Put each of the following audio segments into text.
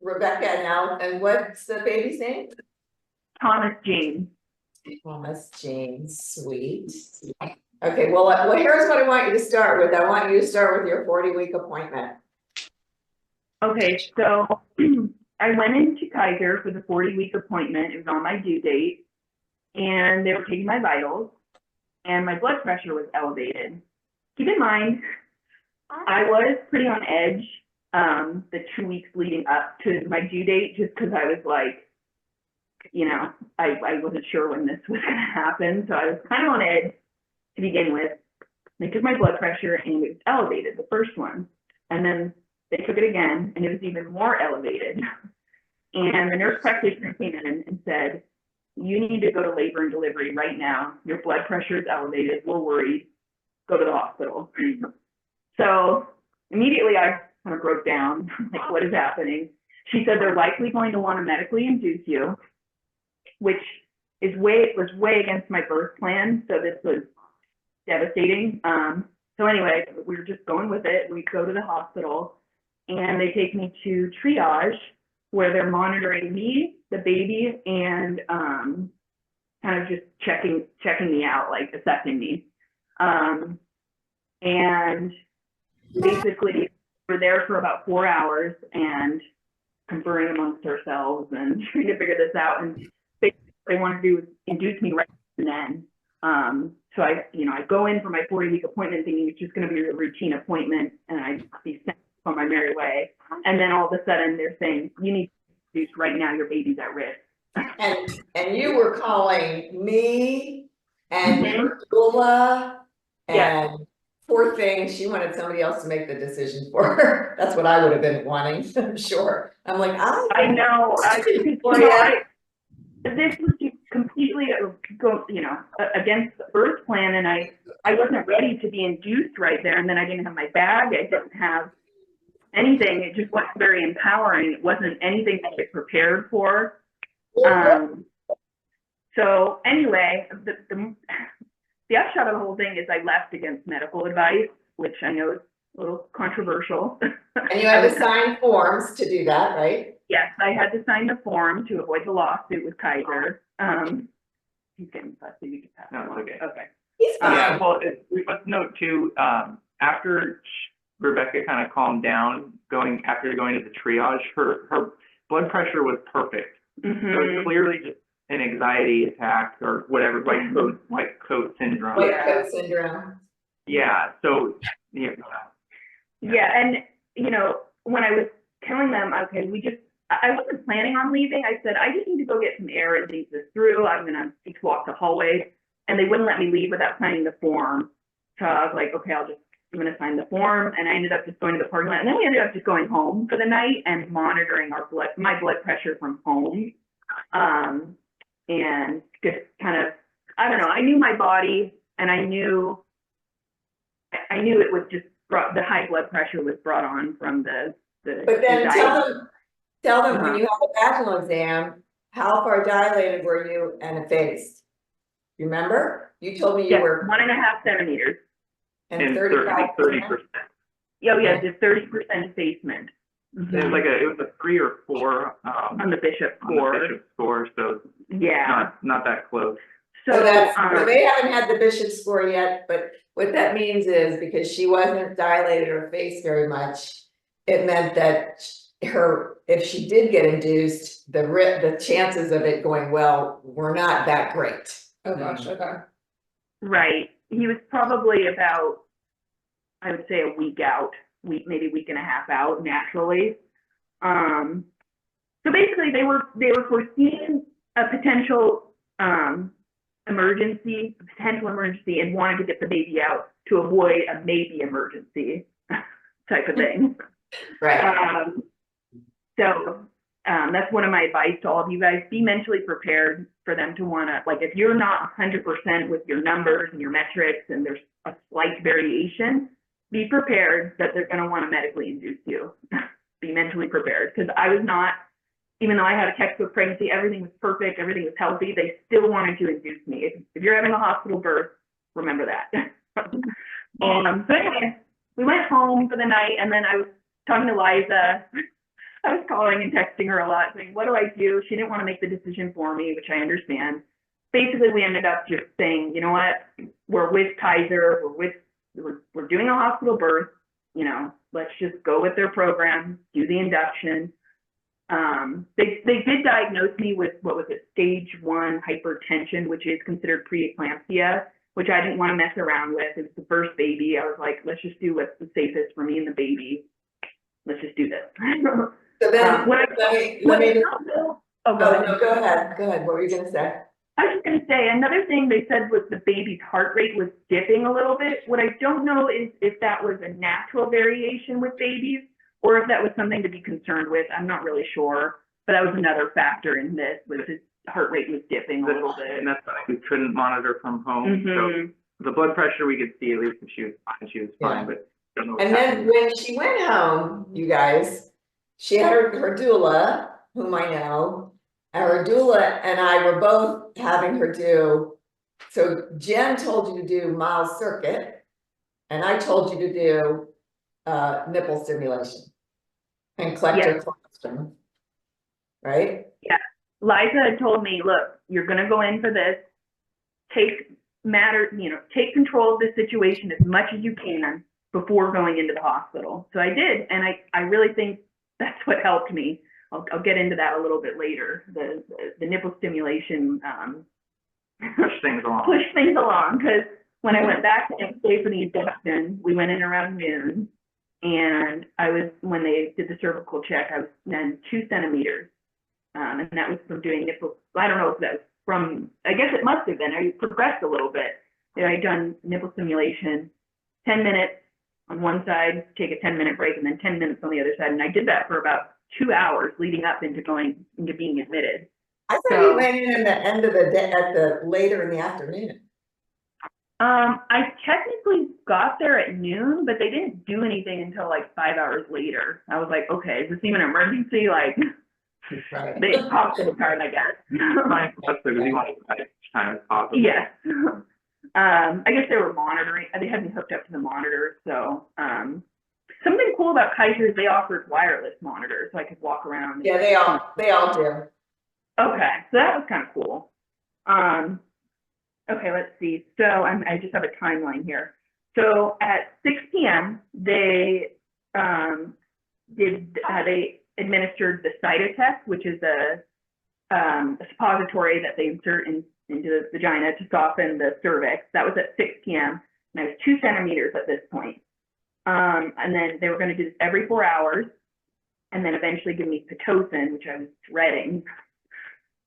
Rebecca now, and what's the baby's name? Thomas James. Thomas James, sweet. Okay, well, here's what I want you to start with. I want you to start with your 40-week appointment. Okay, so I went into Kaiser for the 40-week appointment. It was on my due date, and they were taking my vitals, and my blood pressure was elevated. Keep in mind, I was pretty on edge the 2 weeks leading up to my due date, just because I was like, I wasn't sure when this was going to happen, so I was kind of on edge to begin with. They took my blood pressure, and it was elevated, the first one, and then they took it again, and it was even more elevated. And the nurse practitioner came in and said, you need to go to labor and delivery right now. Your blood pressure is elevated. We're worried. Go to the hospital. So immediately I kind of broke down, like, what is happening? She said they're likely going to want to medically induce you, which was way against my birth plan. So this was devastating. So anyway, we were just going with it. We go to the hospital, and they take me to triage, where they're monitoring me, the baby, and kind of just checking me out, like assessing me. And basically we're there for about 4 hours and conferring amongst ourselves and trying to figure this out. And basically what they want to do is induce me right then. So I go in for my 40-week appointment thinking it's just going to be a routine appointment, and I'd be sent on my merry way. And then all of a sudden they're saying, you need to induce right now, your baby's at risk. And you were calling me and her doula, and poor thing, she wanted somebody else to make the decision for her. That's what I would have been wanting, I'm sure. I'm like, I know. This was just completely against the birth plan, and I wasn't ready to be induced right there. And then I didn't have my bag. I didn't have anything. It just wasn't very empowering. It wasn't anything to get prepared for. So anyway, the upshot of the whole thing is I left against medical advice, which I know is a little controversial. And you had to sign forms to do that, right? Yes, I had to sign the form to avoid the lawsuit with Kaiser. He's getting fussy. You can pass. No, it's okay. Okay. He's fine. Yeah, well, we must note too, after Rebecca kind of calmed down, after going to the triage, her blood pressure was perfect. Mm-hmm. So it's clearly just an anxiety attack or whatever, white coat syndrome. White coat syndrome. Yeah. So yeah, and when I was telling them, okay, I wasn't planning on leaving. I said, I just need to go get some air and think this through. I'm gonna just walk the hallway, and they wouldn't let me leave without signing the form. So I was like, okay, I'm gonna sign the form, and I ended up just going to the parking lot, and then we ended up just going home for the night and monitoring my blood pressure from home, and just kind of, I don't know. I knew my body, and I knew it was just the high blood pressure was brought on from the. But then tell them when you had a vaginal exam, how far dilated were you and effaced? Remember? You told me you were 1.5 centimeters. and 30%. Yeah, just 30% effacement. It was a 3 or 4 on the Bishop score. So yeah, not that close. So they haven't had the Bishop score yet, but what that means is because she wasn't dilated or effaced very much, it meant that if she did get induced, the chances of it going well were not that great. Oh gosh, okay. Right. He was probably about, I would say, a week out, maybe a week and a half out naturally. So basically they were foreseeing a potential emergency, and wanted to get the baby out to avoid a maybe emergency type of thing. Right. So that's one of my advice to all of you guys. Be mentally prepared for them to want to, like, if you're not 100% with your numbers and your metrics and there's a slight variation, be prepared that they're going to want to medically induce you. Be mentally prepared, because I was not, even though I had a textbook pregnancy, everything was perfect, everything was healthy, they still wanted to induce me. If you're having a hospital birth, remember that. So anyway, we went home for the night, and then I was talking to Liza I was calling and texting her a lot, saying, what do I do? She didn't want to make the decision for me, which I understand. Basically, we ended up just saying, you know what, we're with Kaiser, we're doing a hospital birth, you know, let's just go with their program, do the induction. They did diagnose me with, what was it, stage 1 hypertension, which is considered preeclampsia, which I didn't want to mess around with. It was the first baby. I was like, let's just do what's the safest for me and the baby. Let's just do this. So then, When I- let me, oh, oh, go ahead. no, go ahead, what were you gonna say? I was just going to say, another thing they said was the baby's heart rate was dipping a little bit. What I don't know is if that was a natural variation with babies or if that was something to be concerned with. I'm not really sure, but that was another factor in this, was his heart rate was dipping a little bit. And that's why we couldn't monitor from home, Mhm. so the blood pressure we could see, at least if she was fine, but. don't know what And then happened. when she went home, you guys, she had her doula, whom I know, and her doula and I were both having her do, so Jen told you to do Miles circuit, and I told you to do nipple stimulation and collect her colostrum, right? Liza had told me, look, you're going to go in for this, take control of the situation as much as you can before going into the hospital. So I did, and I really think that's what helped me. I'll get into that a little bit later. The nipple stimulation Push things along. pushed things along, because when I went back the next day for the induction, we went in around noon, and when they did the cervical check, I was then 2 centimeters, and that was from doing nipple. I don't know if that was from. I guess it must have been. I progressed a little bit. I'd done nipple stimulation, 10 minutes on one side, take a 10-minute break, and then 10 minutes on the other side, and I did that for about 2 hours leading up into being admitted. I thought you went in at the end of the day, later in the afternoon. I technically got there at noon, but they didn't do anything until like 5 hours later. I was like, okay, is this even an emergency? Like, Right. they popped the card, I guess. Fine, that's because you want to as time as possible. Yes. I guess they were monitoring. They had me hooked up to the monitor. So, something cool about Kaiser is they offered wireless monitors, so I could walk around. Yeah, they all do. Okay, so that was kind of cool. Okay, let's see. So I just have a timeline here. So at 6 p.m. they they administered the Cytotec, which is a suppository that they insert into the vagina to soften the cervix. That was at 6 p.m. and I was 2 centimeters at this point. And then they were going to do this every 4 hours, and then eventually give me Pitocin, which I was dreading,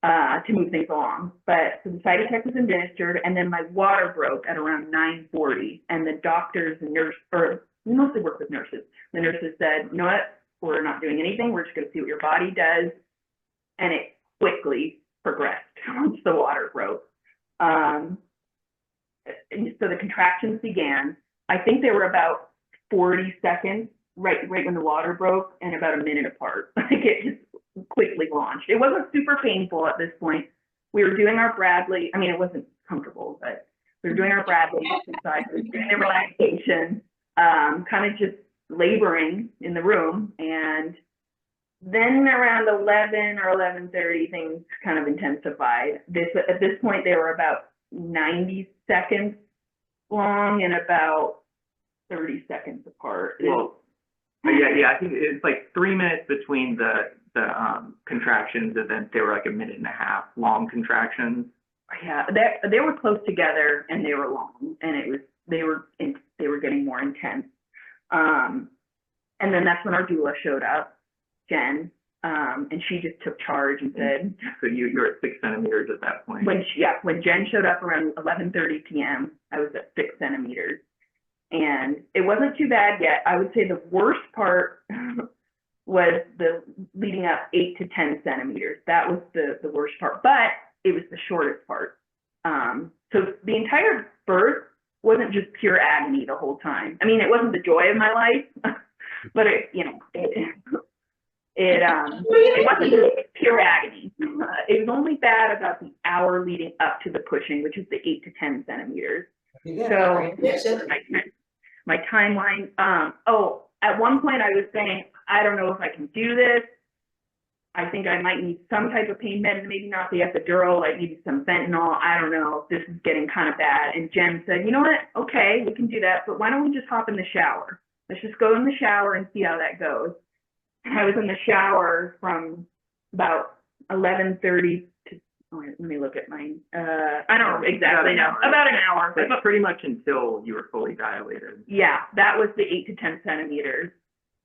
to move things along. But so the Cytotec was administered, and then my water broke at around 9:40, and the doctors and we mostly work with nurses. The nurses said, you know what, we're not doing anything, we're just going to see what your body does. And it quickly progressed once the water broke. And so the contractions began. I think they were about 40 seconds right when the water broke, and about a minute apart. Like, it just quickly launched. It wasn't super painful at this point. We were doing our Bradley. I mean, it wasn't comfortable, but we were doing our Bradley exercise. We were doing the relaxation, kind of just laboring in the room. And then around 11 or 11:30, things kind of intensified. At this point, they were about 90 seconds long and about 30 seconds apart. Well, yeah, I think it's like 3 minutes between the contractions, and then they were like a minute and a half long contractions. Yeah, they were close together and they were long, and they were getting more intense. And then that's when our doula showed up, Jen, and she just took charge and said. So you're at 6 centimeters at that point. When Jen showed up around 11:30 p.m., I was at 6 centimeters, and it wasn't too bad yet. I would say the worst part was the leading up 8 to 10 centimeters. That was the worst part, but it was the shortest part. So the entire birth wasn't just pure agony the whole time. I mean, it wasn't the joy of my life, but it wasn't just pure agony. It was only bad about the hour leading up to the pushing, which is the 8 to 10 centimeters. So my timeline. At one point I was saying, I don't know if I can do this. I think I might need some type of pain med, maybe not the epidural, like maybe some fentanyl. I don't know. This is getting kind of bad. And Jen said, you know what? Okay, we can do that, but why don't we just hop in the shower? Let's just go in the shower and see how that goes. I was in the shower from about 11:30 to, let me look at mine. I don't exactly know. About an hour. But pretty much until you were fully dilated. Yeah, that was the 8 to 10 centimeters.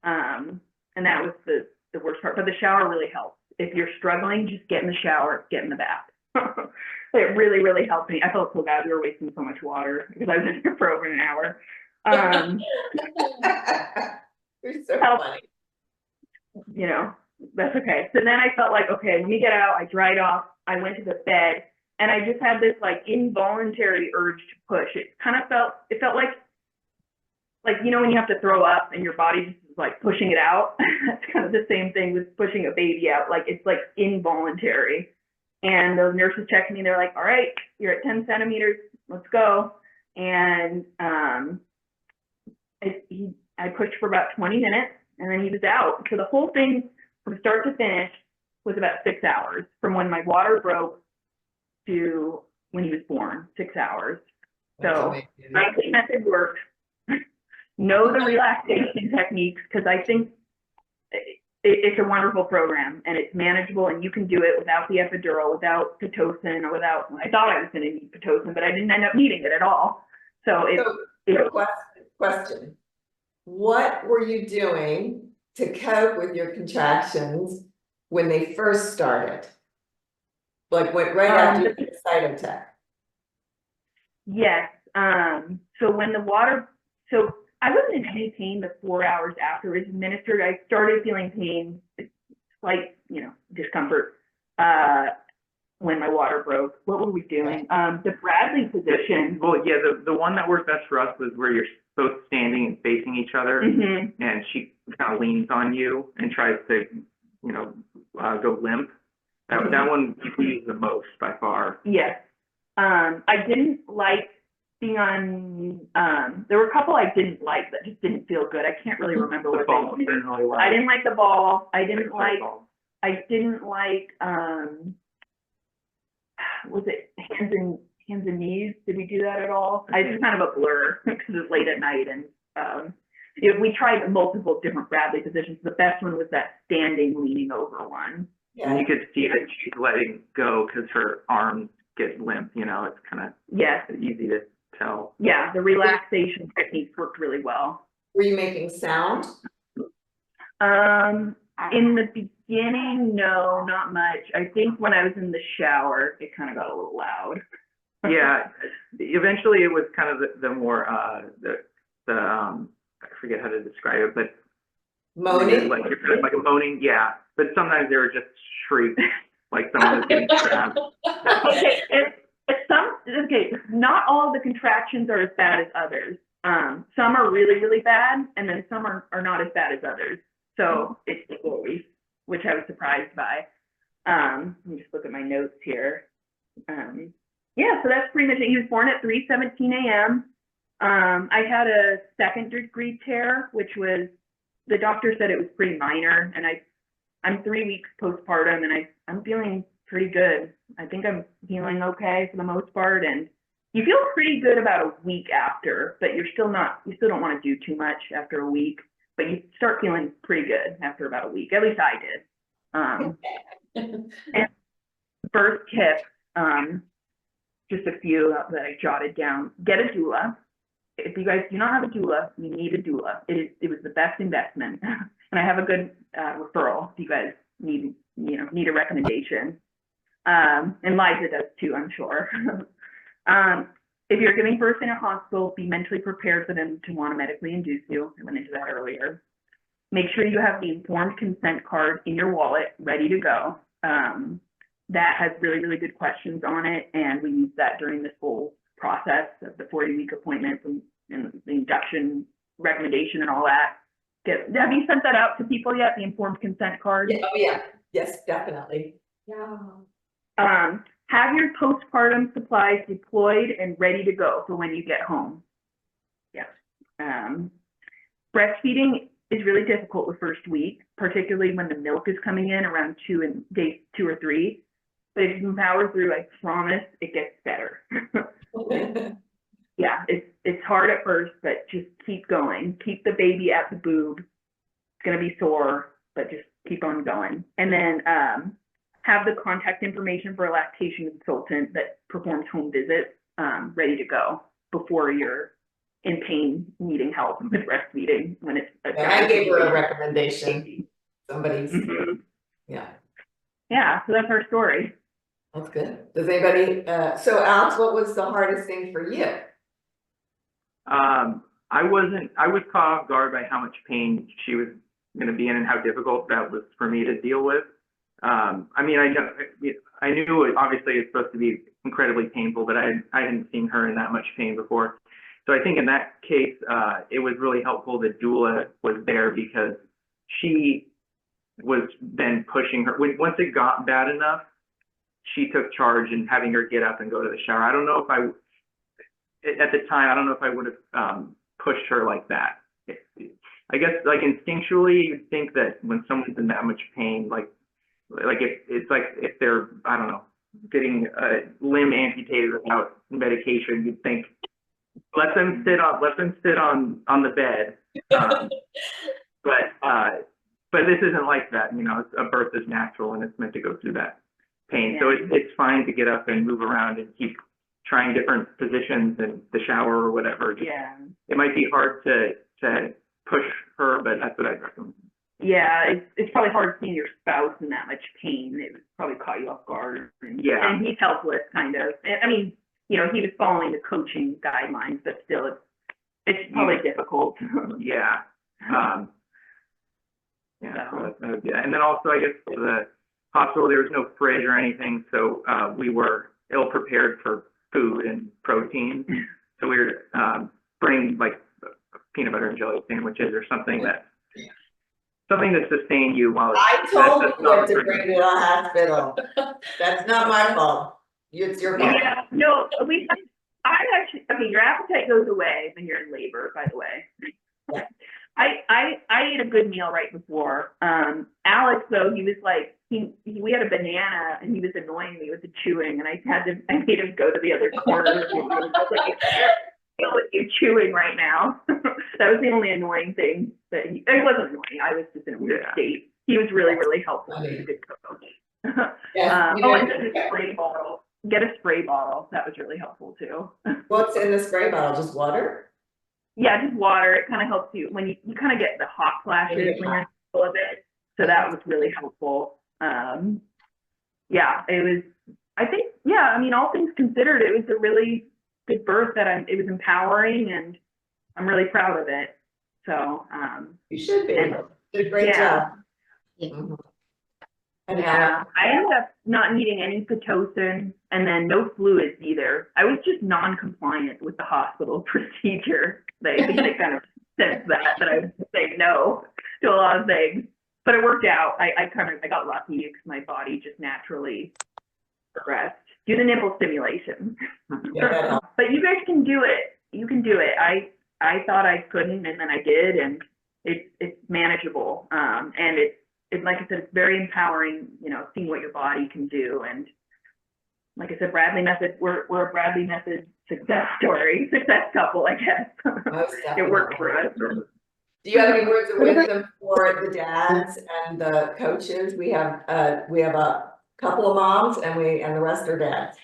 And that was the worst part, but the shower really helps. If you're struggling, just get in the shower, get in the bath. It really, really helped me. I felt so bad we were wasting so much water because I was in here for over an hour. You're so Help. funny. You know, that's okay. So then I felt like, okay, let me get out. I dried off. I went to the bed and I just had this like involuntary urge to push. It felt like, you know, when you have to throw up and your body just is like pushing it out. That's kind of the same thing with pushing a baby out. Like it's like involuntary. And the nurses checked me. They're like, all right, you're at 10 centimeters. Let's go. And I pushed for about 20 minutes and then he was out. So the whole thing from start to finish was about 6 hours from when my water broke to when he was born, 6 hours. So my method works. Know the relaxation techniques, because I think it's a wonderful program and it's manageable and you can do it without the epidural, without Pitocin, or without, I thought I was going to need Pitocin, but I didn't end up needing it at all. So Question. What were you doing to cope with your contractions when they first started? Like right after the Cytotec? Yes. So when the water, so I wasn't in any pain the 4 hours after it was administered. I started feeling pain, slight, you know, discomfort when my water broke. What were we doing? The Bradley position. Well, yeah, the one that worked best for us was where you're both standing and facing each other, and she kind of leans on you and tries to, you know, go limp. That one we use the most by far. Yes. I didn't like being on, there were a couple I didn't like that just didn't feel good. I can't really remember what they were. I didn't like the ball. I didn't like, was it hands and knees? Did we do that at all? I just kind of a blur because it's late at night and we tried multiple different Bradley positions. The best one was that standing leaning over one. Yeah. And you could see that she's letting go because her arms get limp, you know, it's kind of easy to tell. Yeah, the relaxation techniques worked really well. Were you making sound? In the beginning, no, not much. I think when I was in the shower, it kind of got a little loud. Yeah, eventually it was kind of the more, I forget how to describe it, but Moaning? like a moaning, yeah. But sometimes they were just shrieks, like someone was getting stabbed. Okay, not all the contractions are as bad as others. Some are really, really bad, and then some are not as bad as others. So it's equal, which I was surprised by. Let me just look at my notes here. Yeah, so that's pretty much it. He was born at 3:17 a.m. I had a 2nd degree tear, which was, the doctor said it was pretty minor, and I'm 3 weeks postpartum, and I'm feeling pretty good. I think I'm feeling okay for the most part, and you feel pretty good about a week after, but you still don't want to do too much after a week, but you start feeling pretty good after about a week. At least I did. And birth tips, just a few that I jotted down. Get a doula. If you guys do not have a doula, you need a doula. It was the best investment. And I have a good referral if you guys need a recommendation. And Liza does too, I'm sure. If you're giving birth in a hospital, be mentally prepared for them to want to medically induce you. I went into that earlier. Make sure you have the informed consent card in your wallet ready to go. That has really, really good questions on it, and we use that during this whole process of the 40-week appointments and the induction recommendation and all that. Have you sent that out to people yet, the informed consent card? Yeah, oh yeah, yes, definitely. Yeah. Have your postpartum supplies deployed and ready to go for when you get home. Yeah. Breastfeeding is really difficult the first week, particularly when the milk is coming in around day 2 or 3. But if you can power through, I promise it gets better. Yeah, it's hard at first, but just keep going. Keep the baby at the boob. It's gonna be sore, but just keep on going. And then have the contact information for a lactation consultant that performs home visits ready to go before you're in pain, needing help with breastfeeding when it's a I gave her a recommendation, somebody's, Mhm. yeah, Yeah, so that's our story. that's good. Does anybody, so Alex, what was the hardest thing for you? I was caught off guard by how much pain she was gonna be in and how difficult that was for me to deal with. I mean, I knew it, obviously it's supposed to be incredibly painful, but I hadn't seen her in that much pain before. So I think in that case, it was really helpful that doula was there because she was then pushing her. Once it got bad enough, she took charge and having her get up and go to the shower. I don't know if at the time, I don't know if I would have pushed her like that. I guess like instinctually, you'd think that when someone's in that much pain, like if they're, I don't know, getting a limb amputated without medication, you'd think let them sit on the bed. But this isn't like that, you know. A birth is natural and it's meant to go through that pain. So it's fine to get up and move around and keep trying different positions in the shower or whatever. Yeah. It might be hard to push her, but that's what I'd recommend. Yeah, it's probably hard seeing your spouse in that much pain. It would probably caught you off guard. And he's helpless, kind of. I mean, you know, he was following the coaching guidelines, but still, it's probably difficult. Yeah. And then also, I guess for the hospital, there was no fridge or anything, so we were ill prepared for food and protein. So we were bringing like peanut butter and jelly sandwiches or something that sustain you while I told you what to bring to the hospital. That's not my fault. It's your fault. Yeah, no, your appetite goes away when you're in labor, by the way. Yeah. I ate a good meal right before. Alex, though, he was like, we had a banana and he was annoying me with the chewing, and I made him go to the other corner. I was like, I feel like you're chewing right now. That was the only annoying thing it wasn't annoying. I was just in a weird state. He was really, really helpful. He was a good coach. Yeah, And a spray bottle. Get a spray bottle. That was really helpful too. What's in the spray bottle? Just water? Yeah, just water. It kind of helps you when you kind of get the hot flashes when you're in the middle of it. So that was really helpful. Yeah, it was. I think. Yeah, I mean, all things considered, it was a really good birth. It was empowering, and I'm really proud of it. So. You should be. Did a great job. Mm-hmm. And I ended up not needing any Pitocin and then no fluids either. I was just non-compliant with the hospital procedure. They kind of sensed that I was saying no to a lot of things, but it worked out. I got lucky because my body just naturally progressed. Do the nipple stimulation. Yeah, but you guys can do it. You can do it. I thought I couldn't, and then I did, and it's manageable. And like I said, it's very empowering, you know, seeing what your body can do. And like I said, Bradley Method, we're a Bradley Method success couple, I guess. It worked for us. Do you have any words of wisdom for the dads and the coaches? We have a couple of moms and the rest are dads.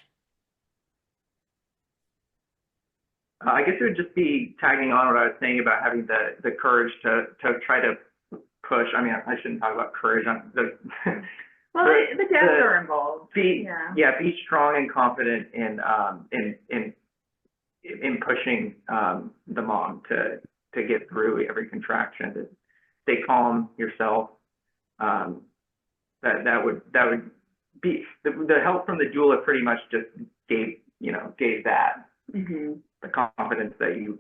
I guess it would just be tagging on what I was saying about having the courage to try to push. I mean, I shouldn't talk about courage. Well, the dads are involved. Be strong and confident in pushing the mom to get through every contraction. To stay calm yourself. That would be the help from the doula. Pretty much just gave that. Mm-hmm. The confidence to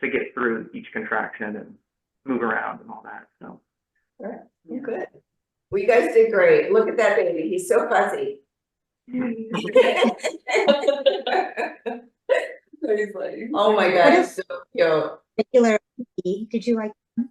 get through each contraction and move around and all that. So Good. Well, you guys did great. Look at that baby. He's so fuzzy. Oh my God, he's so cute. Particular, did you write?